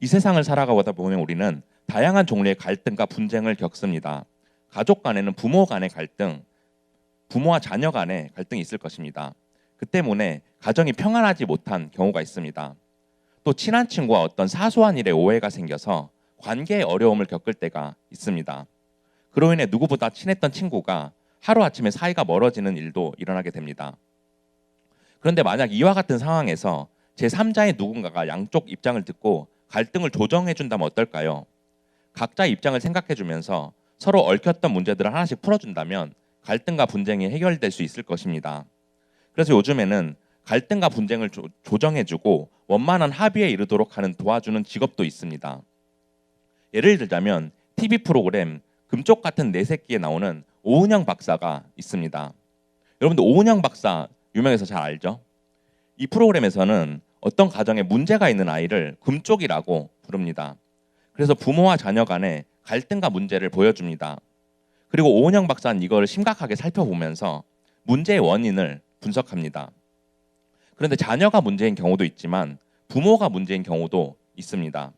이 세상을 살아가다 보면 우리는 다양한 종류의 갈등과 분쟁을 겪습니다. 가족 간에는 부모 간의 갈등, 부모와 자녀 간의 갈등이 있을 것입니다. 그 때문에 가정이 평안하지 못한 경우가 있습니다. 또 친한 친구와 어떤 사소한 일에 오해가 생겨서 관계에 어려움을 겪을 때가 있습니다. 그로 인해 누구보다 친했던 친구가 하루아침에 사이가 멀어지는 일도 일어나게 됩니다. 그런데 만약 이와 같은 상황에서 제3자의 누군가가 양쪽 입장을 듣고 갈등을 조정해 준다면 어떨까요? 각자의 입장을 생각해 주면서 서로 얽혔던 문제들을 하나씩 풀어준다면 갈등과 분쟁이 해결될 수 있을 것입니다. 그래서 요즘에는 갈등과 분쟁을 조정해주고 원만한 합의에 이르도록 하는 도와주는 직업도 있습니다. 예를 들자면 TV 프로그램 금쪽 같은 내 새끼에 나오는 오은영 박사가 있습니다. 여러분들 오은영 박사 유명해서 잘 알죠? 이 프로그램에서는 어떤 가정에 문제가 있는 아이를 금쪽이라고 부릅니다. 그래서 부모와 자녀 간의 갈등과 문제를 보여줍니다. 그리고 오은영 박사는 이걸 심각하게 살펴보면서 문제의 원인을 분석합니다. 그런데 자녀가 문제인 경우도 있지만 부모가 문제인 경우도 있습니다.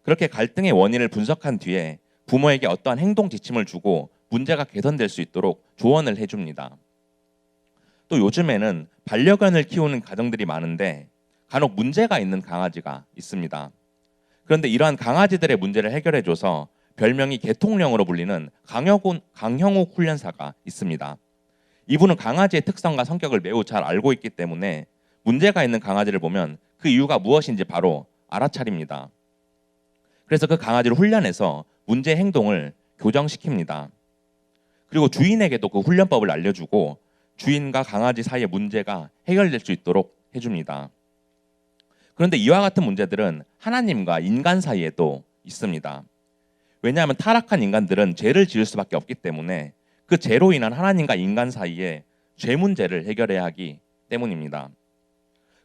그렇게 갈등의 원인을 분석한 뒤에 부모에게 어떠한 행동 지침을 주고 문제가 개선될 수 있도록 조언을 해줍니다. 또 요즘에는 반려견을 키우는 가정들이 많은데 간혹 문제가 있는 강아지가 있습니다. 그런데 이러한 강아지들의 문제를 해결해줘서 별명이 개통령으로 불리는 강형욱 훈련사가 있습니다. 이분은 강아지의 특성과 성격을 매우 잘 알고 있기 때문에 문제가 있는 강아지를 보면 그 이유가 무엇인지 바로 알아차립니다. 그래서 그 강아지를 훈련해서 문제 행동을 교정시킵니다. 그리고 주인에게도 그 훈련법을 알려주고 주인과 강아지 사이의 문제가 해결될 수 있도록 해줍니다. 그런데 이와 같은 문제들은 하나님과 인간 사이에도 있습니다. 왜냐하면 타락한 인간들은 죄를 지을 수밖에 없기 때문에 그 죄로 인한 하나님과 인간 사이의 죄 문제를 해결해야 하기 때문입니다.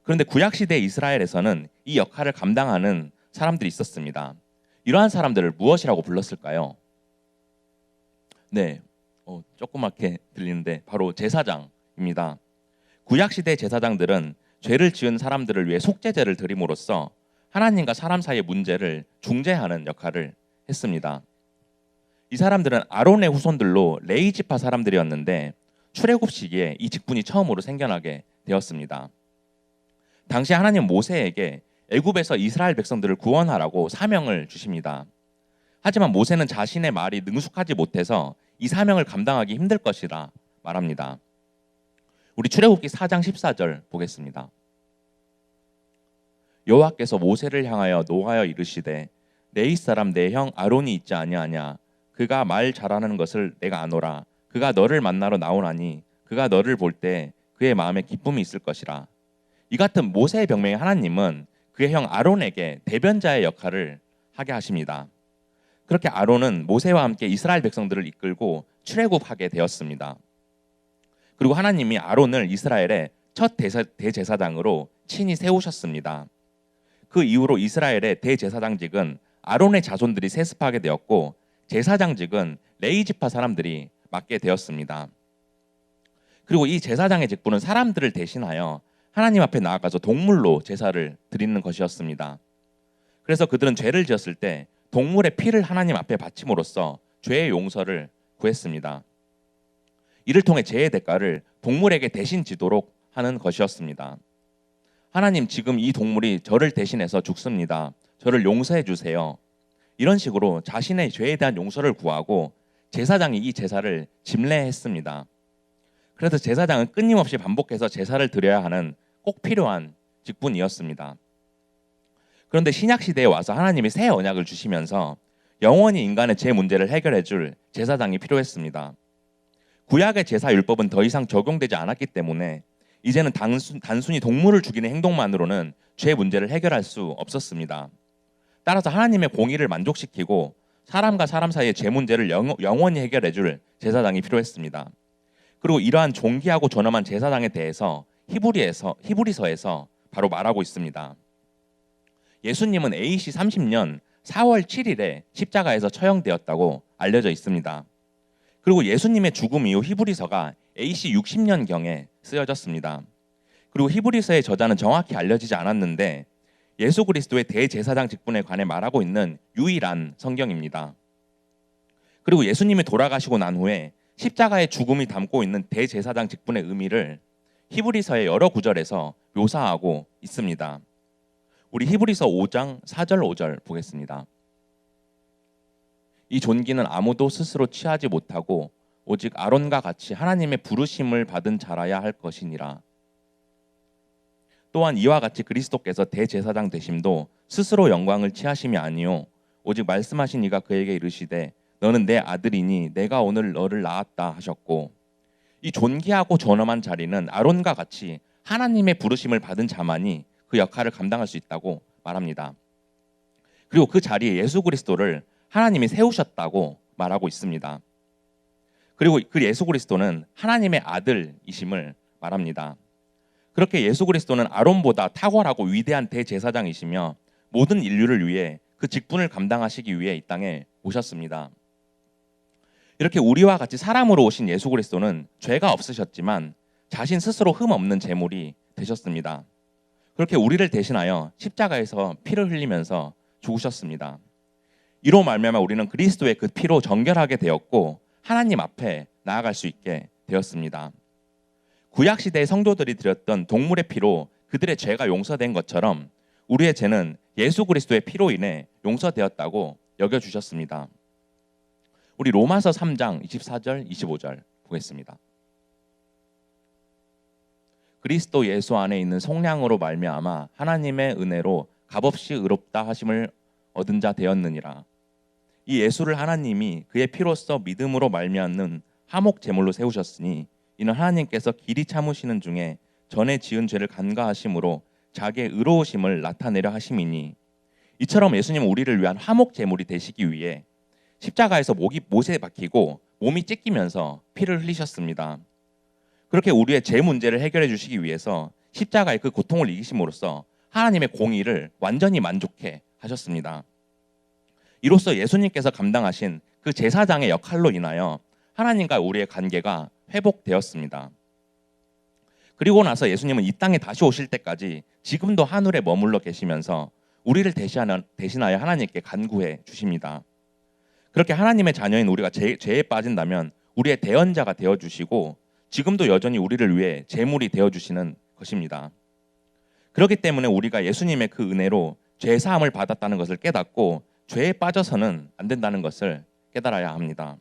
그런데 구약시대 이스라엘에서는 이 역할을 감당하는 사람들이 있었습니다. 이러한 사람들을 무엇이라고 불렀을까요? 네, 조그맣게 들리는데 바로 제사장입니다. 구약시대 제사장들은 죄를 지은 사람들을 위해 속죄제를 드림으로써 하나님과 사람 사이의 문제를 중재하는 역할을 했습니다. 이 사람들은 아론의 후손들로 레위 지파 사람들이었는데 출애굽 시기에 이 직분이 처음으로 생겨나게 되었습니다. 당시 하나님 모세에게 애굽에서 이스라엘 백성들을 구원하라고 사명을 주십니다. 하지만 모세는 자신의 말이 능숙하지 못해서 이 사명을 감당하기 힘들 것이라 말합니다. 우리 출애굽기 4장 14절 보겠습니다. 여호와께서 모세를 향하여 노하여 이르시되 레위 사람 내 형 아론이 있지 아니하냐 그가 말 잘하는 것을 내가 아노라 그가 너를 만나러 나오나니 그가 너를 볼 때 그의 마음에 기쁨이 있을 것이라. 이 같은 모세의 병명의 하나님은 그의 형 아론에게 대변자의 역할을 하게 하십니다. 그렇게 아론은 모세와 함께 이스라엘 백성들을 이끌고 출애굽하게 되었습니다. 그리고 하나님이 아론을 이스라엘의 첫 대제사장으로 친히 세우셨습니다. 그 이후로 이스라엘의 대제사장직은 아론의 자손들이 세습하게 되었고 제사장직은 레위 지파 사람들이 맡게 되었습니다. 그리고 이 제사장의 직분은 사람들을 대신하여 하나님 앞에 나아가서 동물로 제사를 드리는 것이었습니다. 그래서 그들은 죄를 지었을 때 동물의 피를 하나님 앞에 바침으로써 죄의 용서를 구했습니다. 이를 통해 죄의 대가를 동물에게 대신 지도록 하는 것이었습니다. 하나님, 지금 이 동물이 저를 대신해서 죽습니다. 저를 용서해 주세요. 이런 식으로 자신의 죄에 대한 용서를 구하고 제사장이 이 제사를 집례했습니다. 그래서 제사장은 끊임없이 반복해서 제사를 드려야 하는 꼭 필요한 직분이었습니다. 그런데 신약 시대에 와서 하나님이 새 언약을 주시면서 영원히 인간의 죄 문제를 해결해 줄 제사장이 필요했습니다. 구약의 제사 율법은 더 이상 적용되지 않았기 때문에 이제는 단순히 동물을 죽이는 행동만으로는 죄 문제를 해결할 수 없었습니다. 따라서 하나님의 공의를 만족시키고 사람과 사람 사이의 죄 문제를 영원히 해결해 줄 제사장이 필요했습니다. 그리고 이러한 존귀하고 존엄한 제사장에 대해서 히브리서에서 바로 말하고 있습니다. 예수님은 AD 30년 4월 7일에 십자가에서 처형되었다고 알려져 있습니다. 그리고 예수님의 죽음 이후 히브리서가 AD 60년경에 쓰여졌습니다. 그리고 히브리서의 저자는 정확히 알려지지 않았는데 예수 그리스도의 대제사장 직분에 관해 말하고 있는 유일한 성경입니다. 그리고 예수님이 돌아가시고 난 후에 십자가의 죽음이 담고 있는 대제사장 직분의 의미를 히브리서의 여러 구절에서 묘사하고 있습니다. 우리 히브리서 5장 4절 5절 보겠습니다. 이 존귀는 아무도 스스로 취하지 못하고 오직 아론과 같이 하나님의 부르심을 받은 자라야 할 것이니라. 또한 이와 같이 그리스도께서 대제사장 되심도 스스로 영광을 취하심이 아니요 오직 말씀하신 이가 그에게 이르시되 너는 내 아들이니 내가 오늘 너를 낳았다 하셨고, 이 존귀하고 존엄한 자리는 아론과 같이 하나님의 부르심을 받은 자만이 그 역할을 감당할 수 있다고 말합니다. 그리고 그 자리에 예수 그리스도를 하나님이 세우셨다고 말하고 있습니다. 그리고 그 예수 그리스도는 하나님의 아들이심을 말합니다. 그렇게 예수 그리스도는 아론보다 탁월하고 위대한 대제사장이시며 모든 인류를 위해 그 직분을 감당하시기 위해 이 땅에 오셨습니다. 이렇게 우리와 같이 사람으로 오신 예수 그리스도는 죄가 없으셨지만 자신 스스로 흠 없는 제물이 되셨습니다. 그렇게 우리를 대신하여 십자가에서 피를 흘리면서 죽으셨습니다. 이로 말미암아 우리는 그리스도의 그 피로 정결하게 되었고 하나님 앞에 나아갈 수 있게 되었습니다. 구약 시대의 성도들이 드렸던 동물의 피로 그들의 죄가 용서된 것처럼 우리의 죄는 예수 그리스도의 피로 인해 용서되었다고 여겨주셨습니다. 우리 로마서 3장 24절 25절 보겠습니다. 그리스도 예수 안에 있는 속량으로 말미암아 하나님의 은혜로 값없이 의롭다 하심을 얻은 자 되었느니라. 이 예수를 하나님이 그의 피로써 믿음으로 말미암는 화목 제물로 세우셨으니 이는 하나님께서 길이 참으시는 중에 전에 지은 죄를 간과하심으로 자기의 의로우심을 나타내려 하심이니, 이처럼 예수님은 우리를 위한 화목 제물이 되시기 위해 십자가에서 목이 못에 박히고 몸이 찢기면서 피를 흘리셨습니다. 그렇게 우리의 죄 문제를 해결해 주시기 위해서 십자가의 그 고통을 이기심으로써 하나님의 공의를 완전히 만족해 하셨습니다. 이로써 예수님께서 감당하신 그 제사장의 역할로 인하여 하나님과 우리의 관계가 회복되었습니다. 그리고 나서 예수님은 이 땅에 다시 오실 때까지 지금도 하늘에 머물러 계시면서 우리를 대신하여 하나님께 간구해 주십니다. 그렇게 하나님의 자녀인 우리가 죄에 빠진다면 우리의 대언자가 되어주시고 지금도 여전히 우리를 위해 제물이 되어주시는 것입니다. 그렇기 때문에 우리가 예수님의 그 은혜로 죄 사함을 받았다는 것을 깨닫고 죄에 빠져서는 안 된다는 것을 깨달아야 합니다.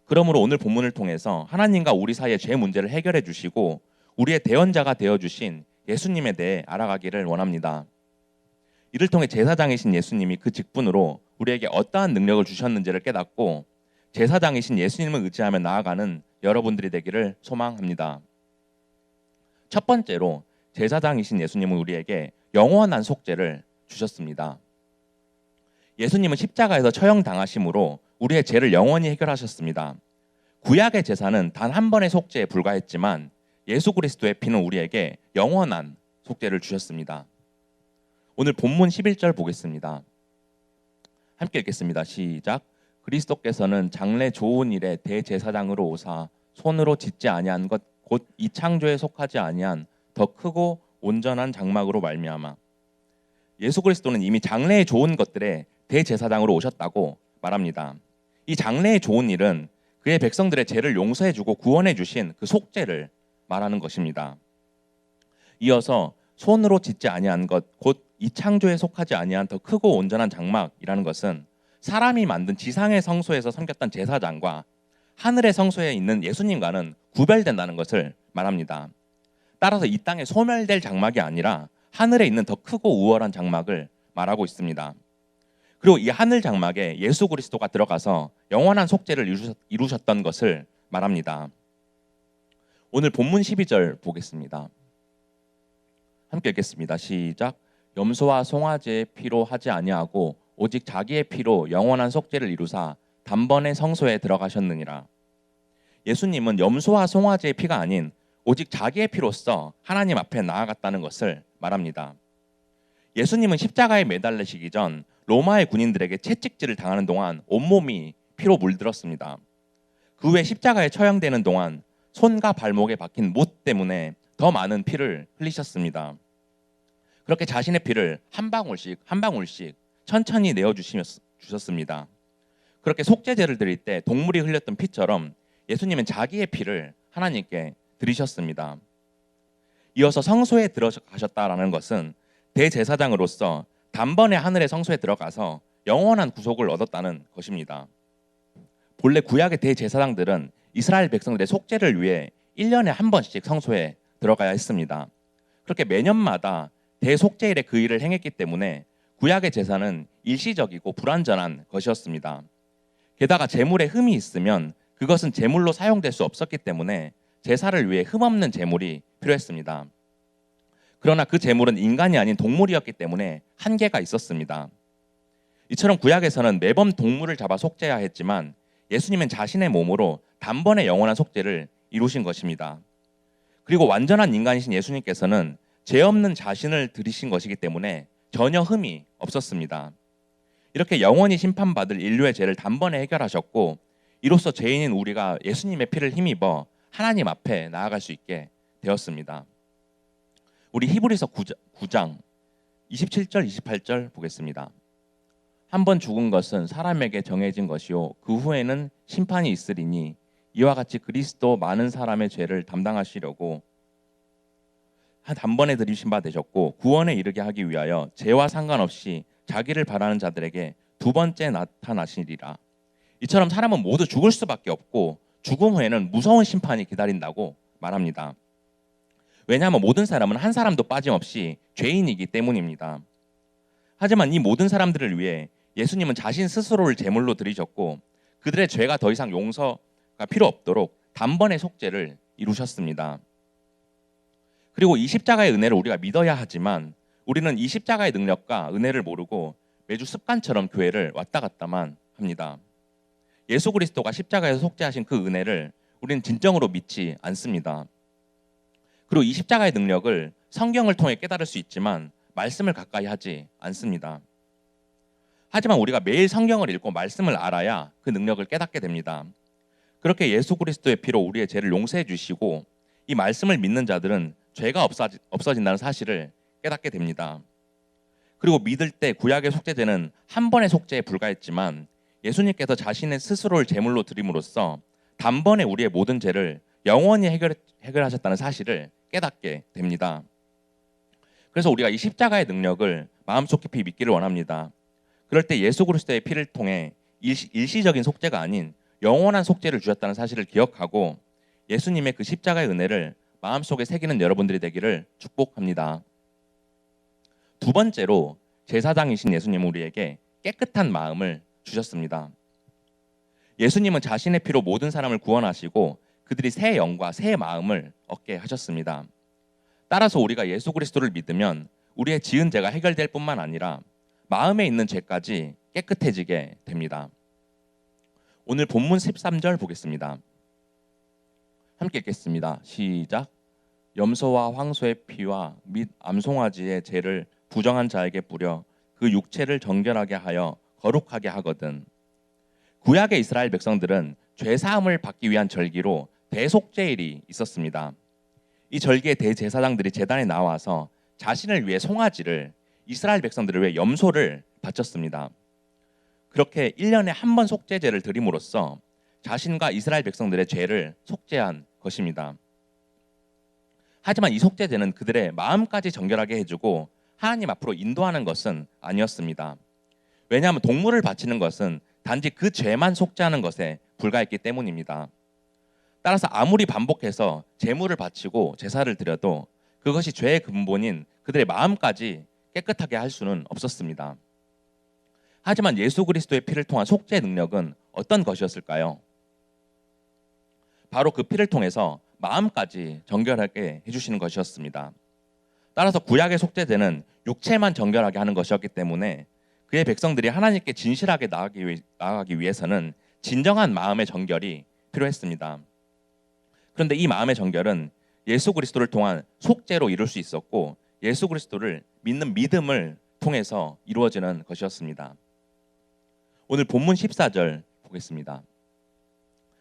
그러므로 오늘 본문을 통해서 하나님과 우리 사이의 죄 문제를 해결해 주시고 우리의 대언자가 되어주신 예수님에 대해 알아가기를 원합니다. 이를 통해 제사장이신 예수님이 그 직분으로 우리에게 어떠한 능력을 주셨는지를 깨닫고 제사장이신 예수님을 의지하며 나아가는 여러분들이 되기를 소망합니다. 첫 번째로 제사장이신 예수님은 우리에게 영원한 속죄를 주셨습니다. 예수님은 십자가에서 처형당하심으로 우리의 죄를 영원히 해결하셨습니다. 구약의 제사는 단 한 번의 속죄에 불과했지만 예수 그리스도의 피는 우리에게 영원한 속죄를 주셨습니다. 오늘 본문 11절 보겠습니다. 함께 읽겠습니다. 시작. 그리스도께서는 장래 좋은 일에 대제사장으로 오사 손으로 짓지 아니한 것 곧 이 창조에 속하지 아니한 더 크고 온전한 장막으로 말미암아. 예수 그리스도는 이미 장래의 좋은 것들에 대제사장으로 오셨다고 말합니다. 이 장래의 좋은 일은 그의 백성들의 죄를 용서해주고 구원해주신 그 속죄를 말하는 것입니다. 이어서 손으로 짓지 아니한 것 곧 이 창조에 속하지 아니한 더 크고 온전한 장막이라는 것은 사람이 만든 지상의 성소에서 섬겼던 제사장과 하늘의 성소에 있는 예수님과는 구별된다는 것을 말합니다. 따라서 이 땅에 소멸될 장막이 아니라 하늘에 있는 더 크고 우월한 장막을 말하고 있습니다. 그리고 이 하늘 장막에 예수 그리스도가 들어가서 영원한 속죄를 이루셨던 것을 말합니다. 오늘 본문 12절 보겠습니다. 함께 읽겠습니다. 시작. 염소와 송아지의 피로 하지 아니하고 오직 자기의 피로 영원한 속죄를 이루사 단번에 성소에 들어가셨느니라. 예수님은 염소와 송아지의 피가 아닌 오직 자기의 피로써 하나님 앞에 나아갔다는 것을 말합니다. 예수님은 십자가에 매달리시기 전 로마의 군인들에게 채찍질을 당하는 동안 온몸이 피로 물들었습니다. 그 후에 십자가에 처형되는 동안 손과 발목에 박힌 못 때문에 더 많은 피를 흘리셨습니다. 그렇게 자신의 피를 한 방울씩 한 방울씩 천천히 내어 주셨습니다. 그렇게 속죄제를 드릴 때 동물이 흘렸던 피처럼 예수님은 자기의 피를 하나님께 드리셨습니다. 이어서 성소에 들어가셨다라는 것은 대제사장으로서 단번에 하늘의 성소에 들어가서 영원한 구속을 얻었다는 것입니다. 본래 구약의 대제사장들은 이스라엘 백성들의 속죄를 위해 1년에 한 번씩 성소에 들어가야 했습니다. 그렇게 매년마다 대속죄일에 그 일을 행했기 때문에 구약의 제사는 일시적이고 불완전한 것이었습니다. 게다가 제물에 흠이 있으면 그것은 제물로 사용될 수 없었기 때문에 제사를 위해 흠없는 제물이 필요했습니다. 그러나 그 제물은 인간이 아닌 동물이었기 때문에 한계가 있었습니다. 이처럼 구약에서는 매번 동물을 잡아 속죄해야 했지만 예수님은 자신의 몸으로 단번에 영원한 속죄를 이루신 것입니다. 그리고 완전한 인간이신 예수님께서는 죄 없는 자신을 드리신 것이기 때문에 전혀 흠이 없었습니다. 이렇게 영원히 심판받을 인류의 죄를 단번에 해결하셨고 이로써 죄인인 우리가 예수님의 피를 힘입어 하나님 앞에 나아갈 수 있게 되었습니다. 우리 히브리서 9장 27절 28절 보겠습니다. 한 번 죽은 것은 사람에게 정해진 것이요 그 후에는 심판이 있으리니 이와 같이 그리스도 많은 사람의 죄를 담당하시려고 단번에 들이신 바 되셨고 구원에 이르게 하기 위하여 죄와 상관없이 자기를 바라는 자들에게 두 번째 나타나시리라. 이처럼 사람은 모두 죽을 수밖에 없고 죽음 후에는 무서운 심판이 기다린다고 말합니다. 왜냐하면 모든 사람은 한 사람도 빠짐없이 죄인이기 때문입니다. 하지만 이 모든 사람들을 위해 예수님은 자신 스스로를 제물로 드리셨고 그들의 죄가 더 이상 용서가 필요 없도록 단번에 속죄를 이루셨습니다. 그리고 이 십자가의 은혜를 우리가 믿어야 하지만 우리는 이 십자가의 능력과 은혜를 모르고 매주 습관처럼 교회를 왔다 갔다만 합니다. 예수 그리스도가 십자가에서 속죄하신 그 은혜를 우리는 진정으로 믿지 않습니다. 그리고 이 십자가의 능력을 성경을 통해 깨달을 수 있지만 말씀을 가까이 하지 않습니다. 하지만 우리가 매일 성경을 읽고 말씀을 알아야 그 능력을 깨닫게 됩니다. 그렇게 예수 그리스도의 피로 우리의 죄를 용서해 주시고 이 말씀을 믿는 자들은 죄가 없어진다는 사실을 깨닫게 됩니다. 그리고 믿을 때 구약의 속죄제는 한 번의 속죄에 불과했지만 예수님께서 자신의 스스로를 제물로 드림으로써 단번에 우리의 모든 죄를 영원히 해결하셨다는 사실을 깨닫게 됩니다. 그래서 우리가 이 십자가의 능력을 마음속 깊이 믿기를 원합니다. 그럴 때 예수 그리스도의 피를 통해 일시적인 속죄가 아닌 영원한 속죄를 주셨다는 사실을 기억하고 예수님의 그 십자가의 은혜를 마음속에 새기는 여러분들이 되기를 축복합니다. 두 번째로 제사장이신 예수님은 우리에게 깨끗한 마음을 주셨습니다. 예수님은 자신의 피로 모든 사람을 구원하시고 그들이 새 영과 새 마음을 얻게 하셨습니다. 따라서 우리가 예수 그리스도를 믿으면 우리의 지은 죄가 해결될 뿐만 아니라 마음에 있는 죄까지 깨끗해지게 됩니다. 오늘 본문 13절 보겠습니다. 함께 읽겠습니다. 시작. 염소와 황소의 피와 및 암송아지의 죄를 부정한 자에게 뿌려 그 육체를 정결하게 하여 거룩하게 하거든. 구약의 이스라엘 백성들은 죄 사함을 받기 위한 절기로 대속죄일이 있었습니다. 이 절기에 대제사장들이 제단에 나와서 자신을 위해 송아지를, 이스라엘 백성들을 위해 염소를 바쳤습니다. 그렇게 1년에 한 번 속죄제를 드림으로써 자신과 이스라엘 백성들의 죄를 속죄한 것입니다. 하지만 이 속죄제는 그들의 마음까지 정결하게 해주고 하나님 앞으로 인도하는 것은 아니었습니다. 왜냐하면 동물을 바치는 것은 단지 그 죄만 속죄하는 것에 불과했기 때문입니다. 따라서 아무리 반복해서 제물을 바치고 제사를 드려도 그것이 죄의 근본인 그들의 마음까지 깨끗하게 할 수는 없었습니다. 하지만 예수 그리스도의 피를 통한 속죄의 능력은 어떤 것이었을까요? 바로 그 피를 통해서 마음까지 정결하게 해주시는 것이었습니다. 따라서 구약의 속죄제는 육체만 정결하게 하는 것이었기 때문에 그의 백성들이 하나님께 진실하게 나아가기 위해서는 진정한 마음의 정결이 필요했습니다. 그런데 이 마음의 정결은 예수 그리스도를 통한 속죄로 이룰 수 있었고 예수 그리스도를 믿는 믿음을 통해서 이루어지는 것이었습니다. 오늘 본문 14절 보겠습니다.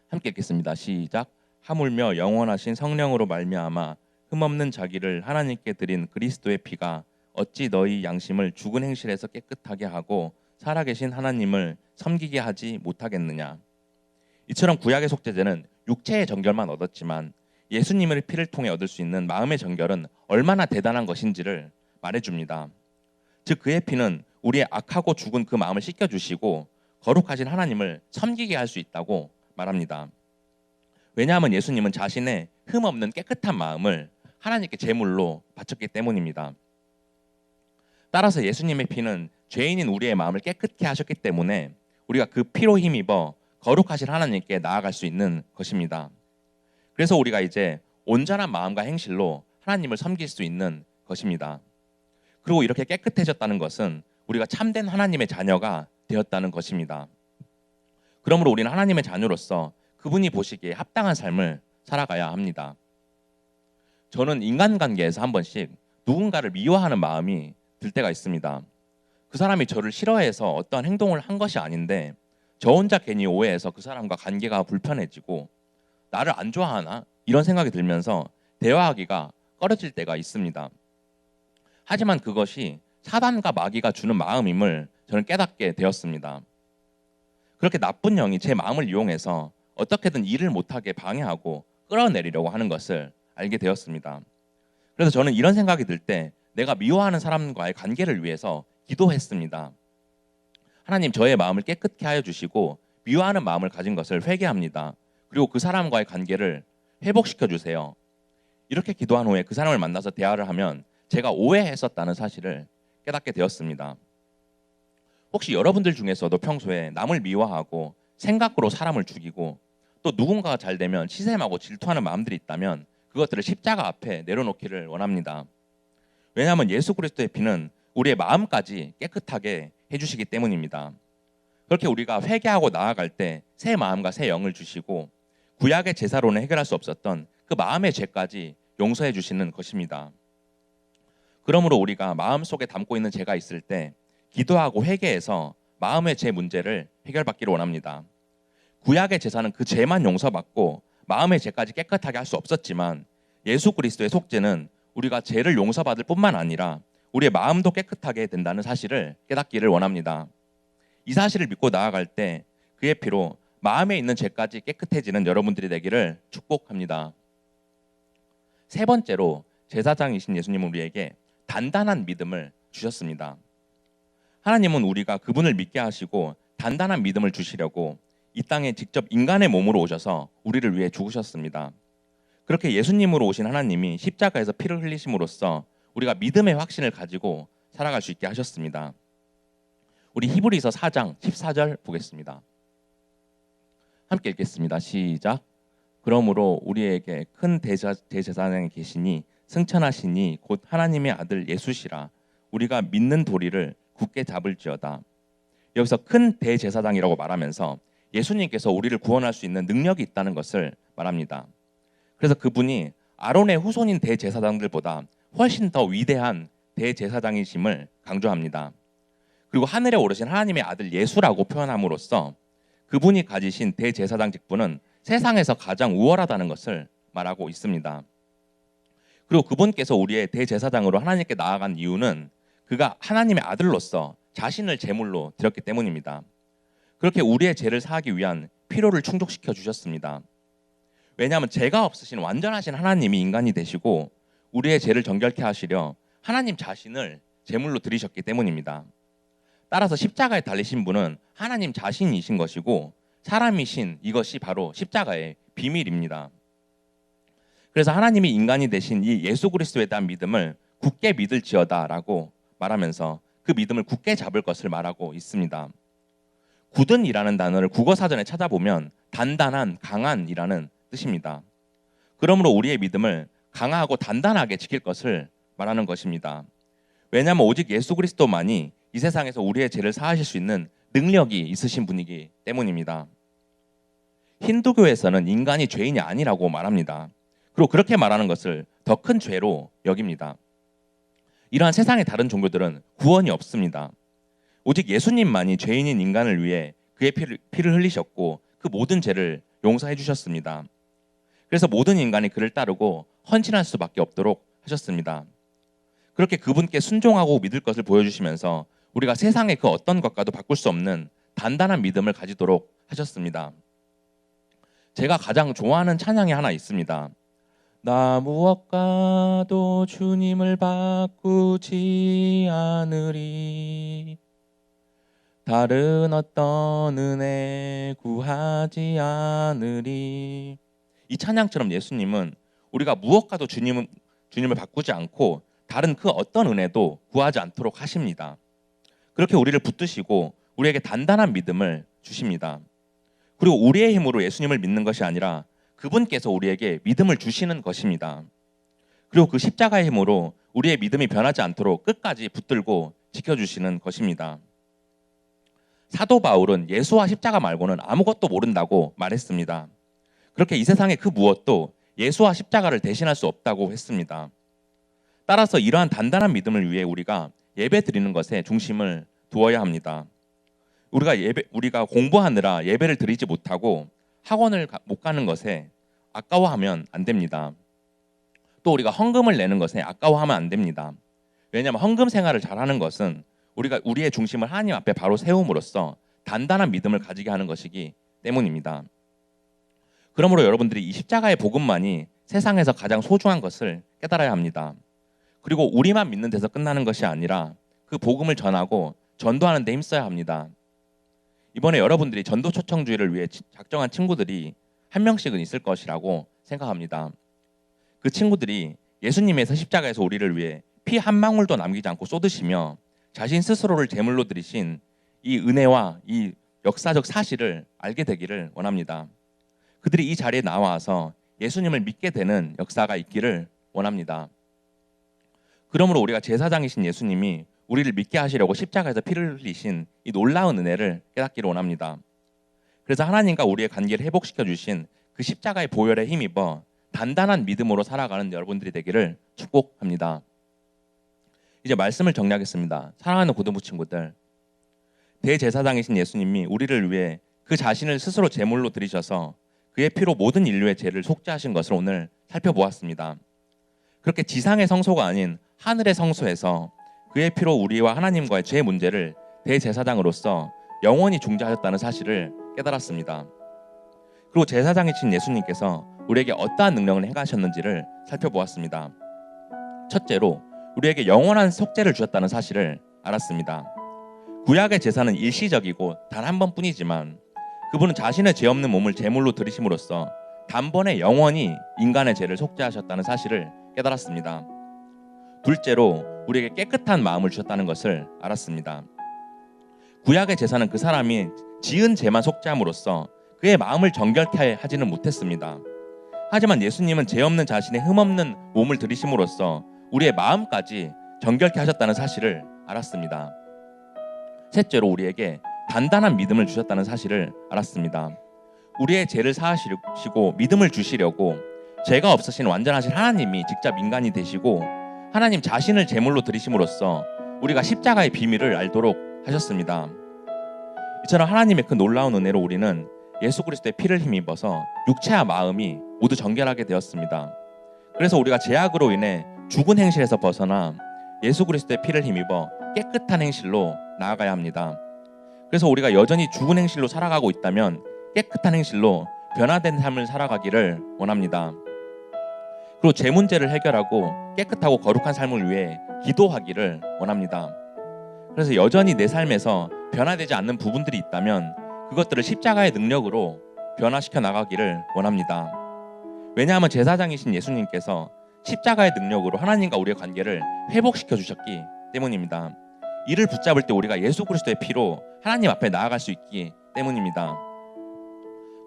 함께 읽겠습니다. 시작. 하물며 영원하신 성령으로 말미암아 흠없는 자기를 하나님께 드린 그리스도의 피가 어찌 너희 양심을 죽은 행실에서 깨끗하게 하고 살아계신 하나님을 섬기게 하지 못하겠느냐. 이처럼 구약의 속죄제는 육체의 정결만 얻었지만 예수님의 피를 통해 얻을 수 있는 마음의 정결은 얼마나 대단한 것인지를 말해줍니다. 즉 그의 피는 우리의 악하고 죽은 그 마음을 씻겨주시고 거룩하신 하나님을 섬기게 할 수 있다고 말합니다. 왜냐하면 예수님은 자신의 흠없는 깨끗한 마음을 하나님께 제물로 바쳤기 때문입니다. 따라서 예수님의 피는 죄인인 우리의 마음을 깨끗게 하셨기 때문에 우리가 그 피로 힘입어 거룩하신 하나님께 나아갈 수 있는 것입니다. 그래서 우리가 이제 온전한 마음과 행실로 하나님을 섬길 수 있는 것입니다. 그리고 이렇게 깨끗해졌다는 것은 우리가 참된 하나님의 자녀가 되었다는 것입니다. 그러므로 우리는 하나님의 자녀로서 그분이 보시기에 합당한 삶을 살아가야 합니다. 저는 인간관계에서 한 번씩 누군가를 미워하는 마음이 들 때가 있습니다. 그 사람이 저를 싫어해서 어떠한 행동을 한 것이 아닌데 저 혼자 괜히 오해해서 그 사람과 관계가 불편해지고 나를 안 좋아하나? 이런 생각이 들면서 대화하기가 꺼려질 때가 있습니다. 하지만 그것이 사단과 마귀가 주는 마음임을 저는 깨닫게 되었습니다. 그렇게 나쁜 영이 제 마음을 이용해서 어떻게든 일을 못하게 방해하고 끌어내리려고 하는 것을 알게 되었습니다. 그래서 저는 이런 생각이 들 때 내가 미워하는 사람과의 관계를 위해서 기도했습니다. 하나님, 저의 마음을 깨끗게 하여 주시고 미워하는 마음을 가진 것을 회개합니다. 그리고 그 사람과의 관계를 회복시켜 주세요. 이렇게 기도한 후에 그 사람을 만나서 대화를 하면 제가 오해했었다는 사실을 깨닫게 되었습니다. 혹시 여러분들 중에서도 평소에 남을 미워하고 생각으로 사람을 죽이고 또 누군가가 잘 되면 시샘하고 질투하는 마음들이 있다면 그것들을 십자가 앞에 내려놓기를 원합니다. 왜냐하면 예수 그리스도의 피는 우리의 마음까지 깨끗하게 해주시기 때문입니다. 그렇게 우리가 회개하고 나아갈 때 새 마음과 새 영을 주시고 구약의 제사로는 해결할 수 없었던 그 마음의 죄까지 용서해 주시는 것입니다. 그러므로 우리가 마음속에 담고 있는 죄가 있을 때 기도하고 회개해서 마음의 죄 문제를 해결받기를 원합니다. 구약의 제사는 그 죄만 용서받고 마음의 죄까지 깨끗하게 할 수 없었지만 예수 그리스도의 속죄는 우리가 죄를 용서받을 뿐만 아니라 우리의 마음도 깨끗하게 된다는 사실을 깨닫기를 원합니다. 이 사실을 믿고 나아갈 때 그의 피로 마음에 있는 죄까지 깨끗해지는 여러분들이 되기를 축복합니다. 세 번째로 제사장이신 예수님은 우리에게 단단한 믿음을 주셨습니다. 하나님은 우리가 그분을 믿게 하시고 단단한 믿음을 주시려고 이 땅에 직접 인간의 몸으로 오셔서 우리를 위해 죽으셨습니다. 그렇게 예수님으로 오신 하나님이 십자가에서 피를 흘리심으로써 우리가 믿음의 확신을 가지고 살아갈 수 있게 하셨습니다. 우리 히브리서 4장 14절 보겠습니다. 함께 읽겠습니다. 시작. 그러므로 우리에게 큰 대제사장이 계시니 승천하시니 곧 하나님의 아들 예수시라. 우리가 믿는 도리를 굳게 잡을지어다. 여기서 큰 대제사장이라고 말하면서 예수님께서 우리를 구원할 수 있는 능력이 있다는 것을 말합니다. 그래서 그분이 아론의 후손인 대제사장들보다 훨씬 더 위대한 대제사장이심을 강조합니다. 그리고 하늘에 오르신 하나님의 아들 예수라고 표현함으로써 그분이 가지신 대제사장 직분은 세상에서 가장 우월하다는 것을 말하고 있습니다. 그리고 그분께서 우리의 대제사장으로 하나님께 나아간 이유는 그가 하나님의 아들로서 자신을 제물로 드렸기 때문입니다. 그렇게 우리의 죄를 사하기 위한 필요를 충족시켜 주셨습니다. 왜냐하면 죄가 없으신 완전하신 하나님이 인간이 되시고 우리의 죄를 정결케 하시려 하나님 자신을 제물로 드리셨기 때문입니다. 따라서 십자가에 달리신 분은 하나님 자신이신 것이고 사람이신 이것이 바로 십자가의 비밀입니다. 그래서 하나님이 인간이 되신 이 예수 그리스도에 대한 믿음을 굳게 믿을지어다라고 말하면서 그 믿음을 굳게 잡을 것을 말하고 있습니다. 굳은이라는 단어를 국어사전에 찾아보면 단단한, 강한이라는 뜻입니다. 그러므로 우리의 믿음을 강하고 단단하게 지킬 것을 말하는 것입니다. 왜냐하면 오직 예수 그리스도만이 이 세상에서 우리의 죄를 사하실 수 있는 능력이 있으신 분이기 때문입니다. 힌두교에서는 인간이 죄인이 아니라고 말합니다. 그리고 그렇게 말하는 것을 더 큰 죄로 여깁니다. 이러한 세상의 다른 종교들은 구원이 없습니다. 오직 예수님만이 죄인인 인간을 위해 그의 피를 흘리셨고 그 모든 죄를 용서해 주셨습니다. 그래서 모든 인간이 그를 따르고 헌신할 수밖에 없도록 하셨습니다. 그렇게 그분께 순종하고 믿을 것을 보여주시면서 우리가 세상의 그 어떤 것과도 바꿀 수 없는 단단한 믿음을 가지도록 하셨습니다. 제가 가장 좋아하는 찬양이 하나 있습니다. 나 무엇과도 주님을 바꾸지 않으리, 다른 어떤 은혜 구하지 않으리. 이 찬양처럼 예수님은 우리가 무엇과도 주님을 바꾸지 않고 다른 그 어떤 은혜도 구하지 않도록 하십니다. 그렇게 우리를 붙드시고 우리에게 단단한 믿음을 주십니다. 그리고 우리의 힘으로 예수님을 믿는 것이 아니라 그분께서 우리에게 믿음을 주시는 것입니다. 그리고 그 십자가의 힘으로 우리의 믿음이 변하지 않도록 끝까지 붙들고 지켜주시는 것입니다. 사도 바울은 예수와 십자가 말고는 아무것도 모른다고 말했습니다. 그렇게 이 세상의 그 무엇도 예수와 십자가를 대신할 수 없다고 했습니다. 따라서 이러한 단단한 믿음을 위해 우리가 예배 드리는 것에 중심을 두어야 합니다. 우리가 공부하느라 예배를 드리지 못하고 학원을 못 가는 것에 아까워하면 안 됩니다. 또 우리가 헌금을 내는 것에 아까워하면 안 됩니다. 왜냐하면 헌금 생활을 잘하는 것은 우리가 우리의 중심을 하나님 앞에 바로 세움으로써 단단한 믿음을 가지게 하는 것이기 때문입니다. 그러므로 여러분들이 이 십자가의 복음만이 세상에서 가장 소중한 것을 깨달아야 합니다. 그리고 우리만 믿는 데서 끝나는 것이 아니라 그 복음을 전하고 전도하는 데 힘써야 합니다. 이번에 여러분들이 전도 초청주의를 위해 작정한 친구들이 한 명씩은 있을 것이라고 생각합니다. 그 친구들이 예수님께서 십자가에서 우리를 위해 피 한 방울도 남기지 않고 쏟으시며 자신 스스로를 제물로 드리신 이 은혜와 이 역사적 사실을 알게 되기를 원합니다. 그들이 이 자리에 나와서 예수님을 믿게 되는 역사가 있기를 원합니다. 그러므로 우리가 제사장이신 예수님이 우리를 믿게 하시려고 십자가에서 피를 흘리신 이 놀라운 은혜를 깨닫기를 원합니다. 그래서 하나님과 우리의 관계를 회복시켜 주신 그 십자가의 보혈에 힘입어 단단한 믿음으로 살아가는 여러분들이 되기를 축복합니다. 이제 말씀을 정리하겠습니다. 사랑하는 고등부 친구들, 대제사장이신 예수님이 우리를 위해 그 자신을 스스로 제물로 드리셔서 그의 피로 모든 인류의 죄를 속죄하신 것을 오늘 살펴보았습니다. 그렇게 지상의 성소가 아닌 하늘의 성소에서 그의 피로 우리와 하나님과의 죄 문제를 대제사장으로서 영원히 중재하셨다는 사실을 깨달았습니다. 그리고 제사장이신 예수님께서 우리에게 어떠한 능력을 행하셨는지를 살펴보았습니다. 첫째로 우리에게 영원한 속죄를 주셨다는 사실을 알았습니다. 구약의 제사는 일시적이고 단 한 번뿐이지만 그분은 자신의 죄 없는 몸을 제물로 드리심으로써 단번에 영원히 인간의 죄를 속죄하셨다는 사실을 깨달았습니다. 둘째로 우리에게 깨끗한 마음을 주셨다는 것을 알았습니다. 구약의 제사는 그 사람이 지은 죄만 속죄함으로써 그의 마음을 정결케 하지는 못했습니다. 하지만 예수님은 죄 없는 자신의 흠없는 몸을 드리심으로써 우리의 마음까지 정결케 하셨다는 사실을 알았습니다. 셋째로 우리에게 단단한 믿음을 주셨다는 사실을 알았습니다. 우리의 죄를 사하시고 믿음을 주시려고 죄가 없으신 완전하신 하나님이 직접 인간이 되시고 하나님 자신을 제물로 드리심으로써 우리가 십자가의 비밀을 알도록 하셨습니다. 이처럼 하나님의 그 놀라운 은혜로 우리는 예수 그리스도의 피를 힘입어서 육체와 마음이 모두 정결하게 되었습니다. 그래서 우리가 죄악으로 인해 죽은 행실에서 벗어나 예수 그리스도의 피를 힘입어 깨끗한 행실로 나아가야 합니다. 그래서 우리가 여전히 죽은 행실로 살아가고 있다면 깨끗한 행실로 변화된 삶을 살아가기를 원합니다. 그리고 죄 문제를 해결하고 깨끗하고 거룩한 삶을 위해 기도하기를 원합니다. 그래서 여전히 내 삶에서 변화되지 않는 부분들이 있다면 그것들을 십자가의 능력으로 변화시켜 나가기를 원합니다. 왜냐하면 제사장이신 예수님께서 십자가의 능력으로 하나님과 우리의 관계를 회복시켜 주셨기 때문입니다. 이를 붙잡을 때 우리가 예수 그리스도의 피로 하나님 앞에 나아갈 수 있기 때문입니다.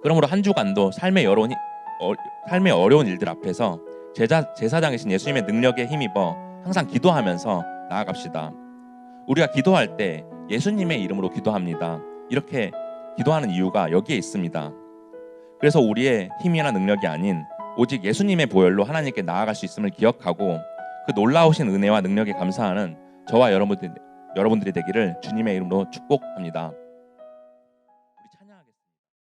그러므로 한 주간도 삶의 어려운 일들 앞에서 제사장이신 예수님의 능력에 힘입어 항상 기도하면서 나아갑시다. 우리가 기도할 때 예수님의 이름으로 기도합니다. 이렇게 기도하는 이유가 여기에 있습니다. 그래서 우리의 힘이나 능력이 아닌 오직 예수님의 보혈로 하나님께 나아갈 수 있음을 기억하고 그 놀라우신 은혜와 능력에 감사하는 저와 여러분들이 되기를 주님의 이름으로 축복합니다.